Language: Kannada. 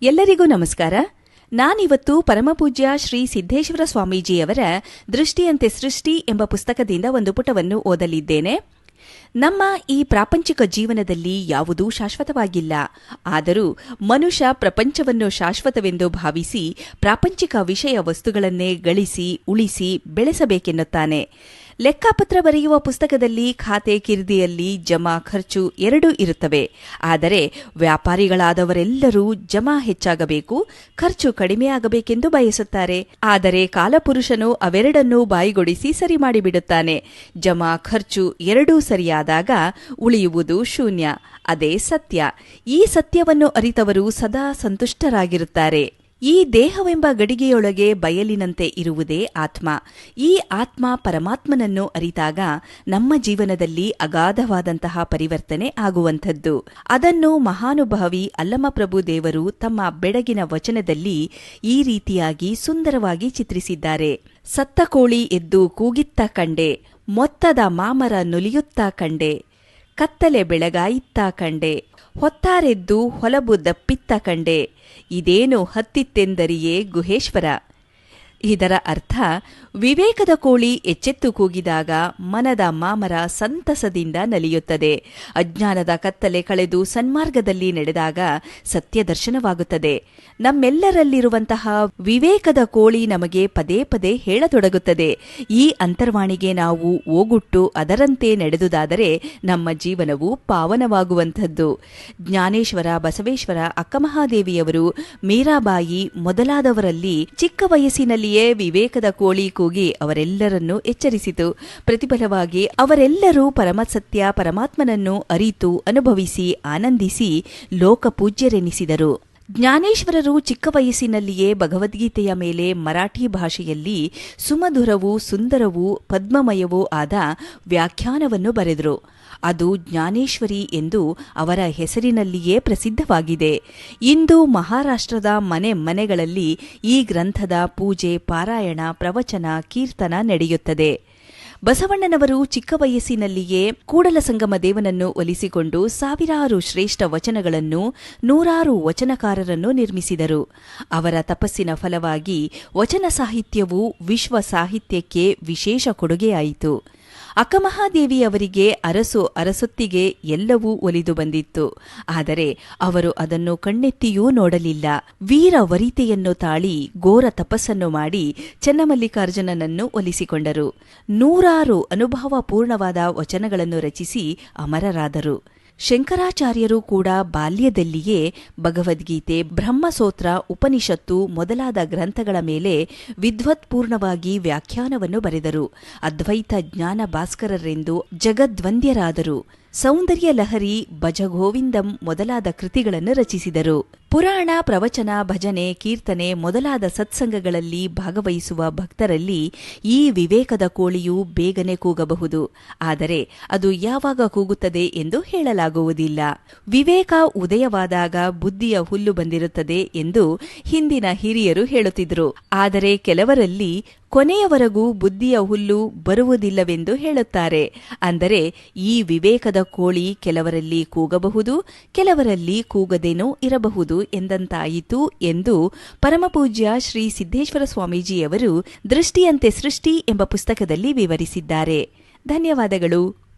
ಎಲ್ಲರಿಗೂ ನಮಸ್ಕಾರ. ನಾನಿವತ್ತು ಪರಮಪೂಜ್ಯ ಶ್ರೀ ಸಿದ್ದೇಶ್ವರ ಸ್ವಾಮೀಜಿಯವರ ದೃಷ್ಟಿಯಂತೆ ಸೃಷ್ಟಿ ಎಂಬ ಪುಸ್ತಕದಿಂದ ಒಂದು ಪುಟವನ್ನು ಓದಲಿದ್ದೇನೆ. ನಮ್ಮ ಈ ಪ್ರಾಪಂಚಿಕ ಜೀವನದಲ್ಲಿ ಯಾವುದೂ ಶಾಶ್ವತವಾಗಿಲ್ಲ. ಆದರೂ ಮನುಷ್ಯ ಪ್ರಪಂಚವನ್ನು ಶಾಶ್ವತವೆಂದು ಭಾವಿಸಿ ಪ್ರಾಪಂಚಿಕ ವಿಷಯ ವಸ್ತುಗಳನ್ನೇ ಗಳಿಸಿ ಉಳಿಸಿ ಬೆಳೆಸಬೇಕೆನ್ನುತ್ತಾನೆ. ಲೆಕ್ಕಾಪತ್ರ ಬರೆಯುವ ಪುಸ್ತಕದಲ್ಲಿ ಖಾತೆ ಕಿರ್ದಿಯಲ್ಲಿ ಜಮಾ ಖರ್ಚು ಎರಡೂ ಇರುತ್ತವೆ. ಆದರೆ ವ್ಯಾಪಾರಿಗಳಾದವರೆಲ್ಲರೂ ಜಮಾ ಹೆಚ್ಚಾಗಬೇಕು, ಖರ್ಚು ಕಡಿಮೆಯಾಗಬೇಕೆಂದು ಬಯಸುತ್ತಾರೆ. ಆದರೆ ಕಾಲಪುರುಷನು ಅವೆರಡನ್ನೂ ಬಾಯಿಗೊಡಿಸಿ ಸರಿ ಮಾಡಿಬಿಡುತ್ತಾನೆ. ಜಮಾ ಖರ್ಚು ಎರಡೂ ಸರಿಯಾದಾಗ ಉಳಿಯುವುದು ಶೂನ್ಯ. ಅದೇ ಸತ್ಯ. ಈ ಸತ್ಯವನ್ನು ಅರಿತವರು ಸದಾ ಸಂತುಷ್ಟರಾಗಿರುತ್ತಾರೆ. ಈ ದೇಹವೆಂಬ ಗಡಿಗೆಯೊಳಗೆ ಬಯಲಿನಂತೆ ಇರುವುದೇ ಆತ್ಮ. ಈ ಆತ್ಮ ಪರಮಾತ್ಮನನ್ನು ಅರಿತಾಗ ನಮ್ಮ ಜೀವನದಲ್ಲಿ ಅಗಾಧವಾದಂತಹ ಪರಿವರ್ತನೆ ಆಗುವಂಥದ್ದು. ಅದನ್ನು ಮಹಾನುಭಾವಿ ಅಲ್ಲಮಪ್ರಭು ದೇವರು ತಮ್ಮ ಬೆಡಗಿನ ವಚನದಲ್ಲಿ ಈ ರೀತಿಯಾಗಿ ಸುಂದರವಾಗಿ ಚಿತ್ರಿಸಿದ್ದಾರೆ. ಸತ್ತ ಕೋಳಿ ಎದ್ದು ಕೂಗಿತ್ತ ಕಂಡೆ, ಮೊತ್ತದ ಮಾಮರ ನುಲಿಯುತ್ತಾ ಕಂಡೆ, ಕತ್ತಲೆ ಬೆಳಗಾಯಿತ್ತಾ ಕಂಡೆ, ಹೊತ್ತಾರೆದ್ದು ಹೊಲಬು ದಪ್ಪಿತ್ತ ಕಂಡೆ, ಇದೇನು ಹತ್ತಿತ್ತೆಂದರಿಯೇ ಗುಹೇಶ್ವರ. ಇದರ ಅರ್ಥ, ವಿವೇಕದ ಕೋಳಿ ಎಚ್ಚೆತ್ತು ಕೂಗಿದಾಗ ಮನದ ಮಾಮರ ಸಂತಸದಿಂದ ನಲಿಯುತ್ತದೆ. ಅಜ್ಞಾನದ ಕತ್ತಲೆ ಕಳೆದು ಸನ್ಮಾರ್ಗದಲ್ಲಿ ನಡೆದಾಗ ಸತ್ಯ ದರ್ಶನವಾಗುತ್ತದೆ. ನಮ್ಮೆಲ್ಲರಲ್ಲಿರುವಂತಹ ವಿವೇಕದ ಕೋಳಿ ನಮಗೆ ಪದೇ ಪದೇ ಹೇಳತೊಡಗುತ್ತದೆ. ಈ ಅಂತರ್ವಾಣಿಗೆ ನಾವು ಓಗುಟ್ಟು ಅದರಂತೆ ನಡೆದುದಾದರೆ ನಮ್ಮ ಜೀವನವು ಪಾವನವಾಗುವಂಥದ್ದು. ಜ್ಞಾನೇಶ್ವರ, ಬಸವೇಶ್ವರ, ಅಕ್ಕಮಹಾದೇವಿಯವರು, ಮೀರಾಬಾಯಿ ಮೊದಲಾದವರಲ್ಲಿ ಚಿಕ್ಕ ವಯಸ್ಸಿನಲ್ಲಿಯೇ ವಿವೇಕದ ಕೋಳಿ ಕೂಗಿ ಅವರೆಲ್ಲರನ್ನೂ ಎಚ್ಚರಿಸಿತು. ಪ್ರತಿಫಲವಾಗಿ ಅವರೆಲ್ಲರೂ ಪರಮಸತ್ಯ ಪರಮಾತ್ಮನನ್ನು ಅರಿತು ಅನುಭವಿಸಿ ಆನಂದಿಸಿ ಲೋಕಪೂಜ್ಯರೆನಿಸಿದರು. ಜ್ಞಾನೇಶ್ವರರು ಚಿಕ್ಕ ವಯಸ್ಸಿನಲ್ಲಿಯೇ ಭಗವದ್ಗೀತೆಯ ಮೇಲೆ ಮರಾಠಿ ಭಾಷೆಯಲ್ಲಿ ಸುಮಧುರವೂ ಸುಂದರವೂ ಪದ್ಮಮಯವೂ ಆದ ವ್ಯಾಖ್ಯಾನವನ್ನು ಬರೆದರು. ಅದು ಜ್ಞಾನೇಶ್ವರಿ ಎಂದು ಅವರ ಹೆಸರಿನಲ್ಲಿಯೇ ಪ್ರಸಿದ್ಧವಾಗಿದೆ. ಇಂದು ಮಹಾರಾಷ್ಟ್ರದ ಮನೆ ಮನೆಗಳಲ್ಲಿ ಈ ಗ್ರಂಥದ ಪೂಜೆ, ಪಾರಾಯಣ, ಪ್ರವಚನ, ಕೀರ್ತನ ನಡೆಯುತ್ತದೆ. ಬಸವಣ್ಣನವರು ಚಿಕ್ಕ ವಯಸ್ಸಿನಲ್ಲಿಯೇ ಕೂಡಲಸಂಗಮ ದೇವನನ್ನು ಒಲಿಸಿಕೊಂಡು ಸಾವಿರಾರು ಶ್ರೇಷ್ಠ ವಚನಗಳನ್ನು, ನೂರಾರು ವಚನಕಾರರನ್ನು ನಿರ್ಮಿಸಿದರು. ಅವರ ತಪಸ್ಸಿನ ಫಲವಾಗಿ ವಚನ ಸಾಹಿತ್ಯವು ವಿಶ್ವ ಸಾಹಿತ್ಯಕ್ಕೆ ವಿಶೇಷ ಕೊಡುಗೆಯಾಯಿತು. ಅಕ್ಕಮಹಾದೇವಿಯವರಿಗೆ ಅರಸೊತ್ತಿಗೆ ಎಲ್ಲವೂ ಒಲಿದು ಬಂದಿತ್ತು. ಆದರೆ ಅವರು ಅದನ್ನು ಕಣ್ಣೆತ್ತಿಯೂ ನೋಡಲಿಲ್ಲ. ವೀರ ವರಿತೆಯನ್ನು ತಾಳಿ ಘೋರ ತಪಸ್ಸನ್ನು ಮಾಡಿ ಚನ್ನಮಲ್ಲಿಕಾರ್ಜುನನನ್ನು ಒಲಿಸಿಕೊಂಡರು. ನೂರಾರು ಅನುಭವಪೂರ್ಣವಾದ ವಚನಗಳನ್ನು ರಚಿಸಿ ಅಮರರಾದರು. ಶಂಕರಾಚಾರ್ಯರು ಕೂಡ ಬಾಲ್ಯದಲ್ಲಿಯೇ ಭಗವದ್ಗೀತೆ, ಬ್ರಹ್ಮಸೂತ್ರ, ಉಪನಿಷತ್ತು ಮೊದಲಾದ ಗ್ರಂಥಗಳ ಮೇಲೆ ವಿದ್ವತ್ಪೂರ್ಣವಾಗಿ ವ್ಯಾಖ್ಯಾನವನ್ನು ಬರೆದರು. ಅದ್ವೈತ ಜ್ಞಾನ ಭಾಸ್ಕರರೆಂದು ಜಗದ್ವಂದ್ಯರಾದರು. ಸೌಂದರ್ಯ ಲಹರಿ, ಭಜಗೋವಿಂದಂ ಮೊದಲಾದ ಕೃತಿಗಳನ್ನು ರಚಿಸಿದರು. ಪುರಾಣ, ಪ್ರವಚನ, ಭಜನೆ, ಕೀರ್ತನೆ ಮೊದಲಾದ ಸತ್ಸಂಗಗಳಲ್ಲಿ ಭಾಗವಹಿಸುವ ಭಕ್ತರಲ್ಲಿ ಈ ವಿವೇಕದ ಕೋಳಿಯು ಬೇಗನೆ ಕೂಗಬಹುದು. ಆದರೆ ಅದು ಯಾವಾಗ ಕೂಗುತ್ತದೆ ಎಂದು ಹೇಳಲಾಗುವುದಿಲ್ಲ. ವಿವೇಕ ಉದಯವಾದಾಗ ಬುದ್ಧಿಯ ಹುಲ್ಲು ಬಂದಿರುತ್ತದೆ ಎಂದು ಹಿಂದಿನ ಹಿರಿಯರು ಹೇಳುತ್ತಿದ್ದರು. ಆದರೆ ಕೆಲವರಲ್ಲಿ ಕೊನೆಯವರೆಗೂ ಬುದ್ಧಿಯ ಹುಲ್ಲು ಬರುವುದಿಲ್ಲವೆಂದು ಹೇಳುತ್ತಾರೆ. ಅಂದರೆ ಈ ವಿವೇಕದ ಕೋಳಿ ಕೆಲವರಲ್ಲಿ ಕೂಗಬಹುದು, ಕೆಲವರಲ್ಲಿ ಕೂಗದೇನೂ ಇರಬಹುದು ಎಂದಂತಾಯಿತು ಎಂದು ಪರಮಪೂಜ್ಯ ಶ್ರೀ ಸಿದ್ದೇಶ್ವರ ಸ್ವಾಮೀಜಿಯವರು ದೃಷ್ಟಿಯಂತೆ ಸೃಷ್ಟಿ ಎಂಬ ಪುಸ್ತಕದಲ್ಲಿ ವಿವರಿಸಿದ್ದಾರೆ. ಧನ್ಯವಾದಗಳು.